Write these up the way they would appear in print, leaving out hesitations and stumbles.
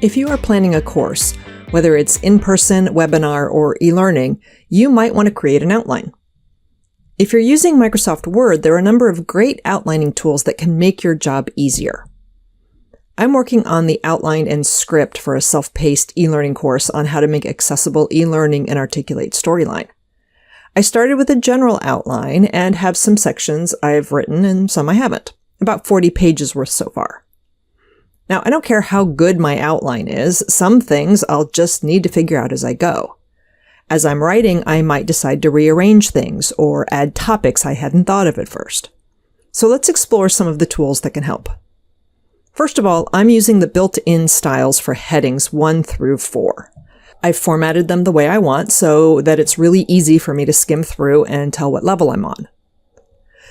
If you are planning a course, whether it's in-person, webinar, or e-learning, you might want to create an outline. If you're using Microsoft Word, there are a number of great outlining tools that can make your job easier. I'm working on the outline and script for a self-paced e-learning course on how to make accessible e-learning and articulate storyline. I started with a general outline and have some sections I've written and some I haven't. About 40 pages worth so far. Now, I don't care how good my outline is. Some things I'll just need to figure out as I go. As I'm writing, I might decide to rearrange things or add topics I hadn't thought of at first. So let's explore some of the tools that can help. First of all, I'm using the built-in styles for headings 1 through 4. I've formatted them the way I want so that it's really easy for me to skim through and tell what level I'm on.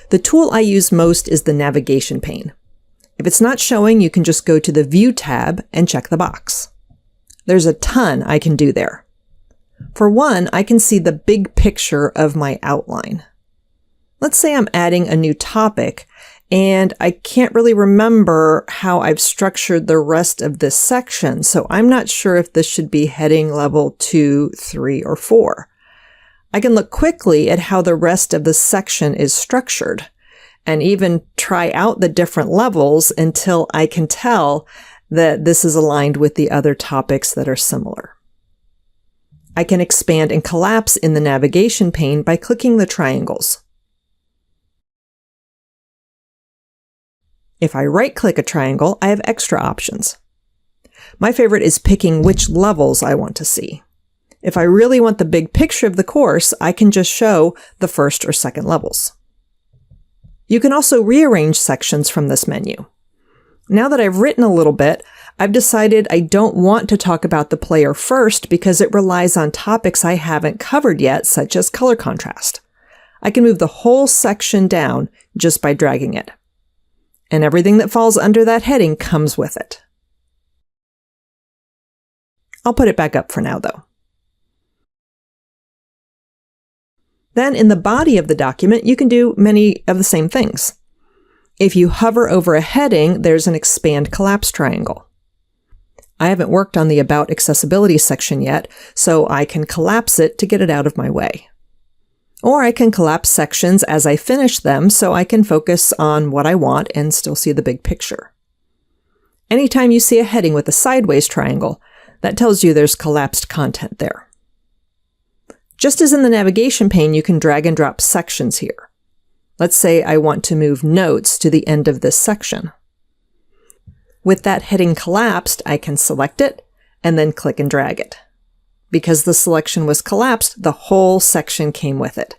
The tool I use most is the navigation pane. If it's not showing, you can just go to the View tab and check the box. There's a ton I can do there. For one, I can see the big picture of my outline. Let's say I'm adding a new topic, and I can't really remember how I've structured the rest of this section, so I'm not sure if this should be heading level 2, 3, or 4. I can look quickly at how the rest of the section is structured, and even try out the different levels until I can tell that this is aligned with the other topics that are similar. I can expand and collapse in the navigation pane by clicking the triangles. If I right-click a triangle, I have extra options. My favorite is picking which levels I want to see. If I really want the big picture of the course, I can just show the first or second levels. You can also rearrange sections from this menu. Now that I've written a little bit, I've decided I don't want to talk about the player first because it relies on topics I haven't covered yet, such as color contrast. I can move the whole section down just by dragging it. And everything that falls under that heading comes with it. I'll put it back up for now, though. Then in the body of the document, you can do many of the same things. If you hover over a heading, there's an expand collapse triangle. I haven't worked on the About Accessibility section yet, so I can collapse it to get it out of my way. Or I can collapse sections as I finish them so I can focus on what I want and still see the big picture. Anytime you see a heading with a sideways triangle, that tells you there's collapsed content there. Just as in the navigation pane, you can drag and drop sections here. Let's say I want to move notes to the end of this section. With that heading collapsed, I can select it and then click and drag it. Because the selection was collapsed, the whole section came with it.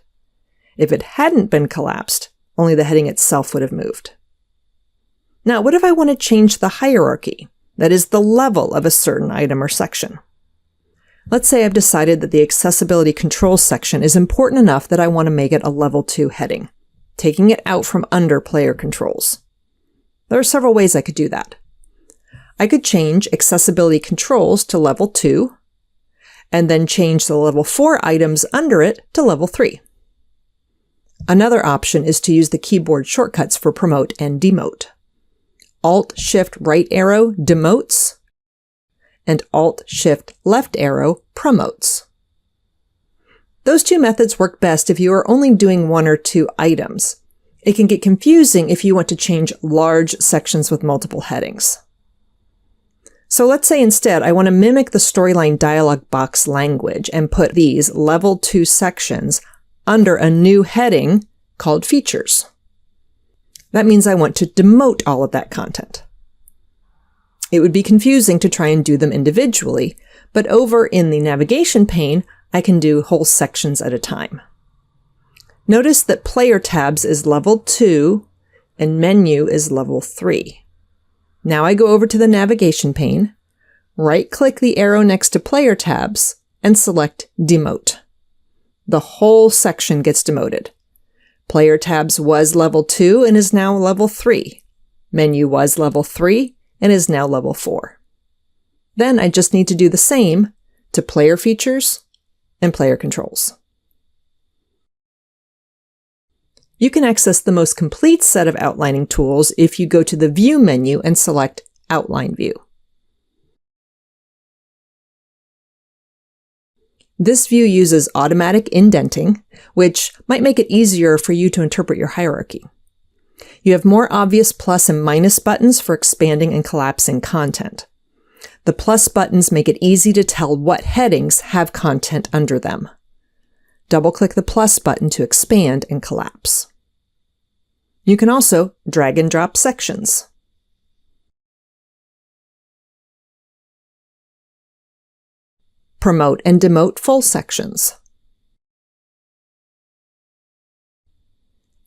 If it hadn't been collapsed, only the heading itself would have moved. Now, what if I want to change the hierarchy? That is, the level of a certain item or section. Let's say I've decided that the accessibility controls section is important enough that I want to make it a level 2 heading, taking it out from under player controls. There are several ways I could do that. I could change accessibility controls to level 2, and then change the level 4 items under it to level 3. Another option is to use the keyboard shortcuts for promote and demote. Alt-Shift-right arrow demotes, and Alt-Shift-left arrow promotes. Those two methods work best if you are only doing 1 or 2 items. It can get confusing if you want to change large sections with multiple headings. So let's say instead I want to mimic the storyline dialog box language and put these level 2 sections under a new heading called Features. That means I want to demote all of that content. It would be confusing to try and do them individually, but over in the navigation pane, I can do whole sections at a time. Notice that Player Tabs is level 2 and Menu is level 3. Now I go over to the navigation pane, right-click the arrow next to Player Tabs, and select Demote. The whole section gets demoted. Player Tabs was level 2 and is now level 3. Menu was level 3 and is now level 4. Then I just need to do the same to Player Features and Player Controls. You can access the most complete set of outlining tools if you go to the View menu and select Outline View. This view uses automatic indenting, which might make it easier for you to interpret your hierarchy. You have more obvious plus and minus buttons for expanding and collapsing content. The plus buttons make it easy to tell what headings have content under them. Double-click the plus button to expand and collapse. You can also drag and drop sections. Promote and demote full sections.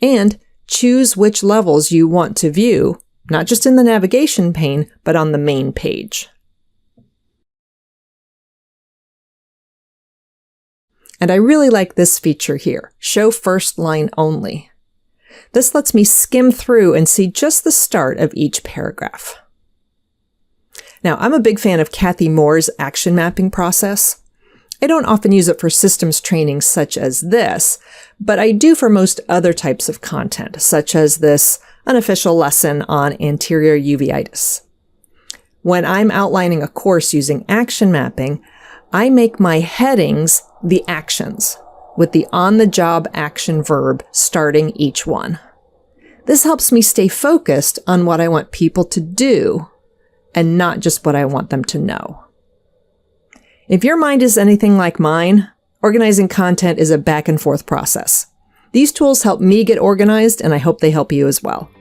And choose which levels you want to view, not just in the navigation pane, but on the main page. And I really like this feature here, Show First Line Only. This lets me skim through and see just the start of each paragraph. Now, I'm a big fan of Kathy Moore's action mapping process. I don't often use it for systems training such as this, but I do for most other types of content, such as this unofficial lesson on anterior uveitis. When I'm outlining a course using action mapping, I make my headings the actions, with the on-the-job action verb starting each one. This helps me stay focused on what I want people to do, and not just what I want them to know. If your mind is anything like mine, organizing content is a back and forth process. These tools help me get organized, and I hope they help you as well.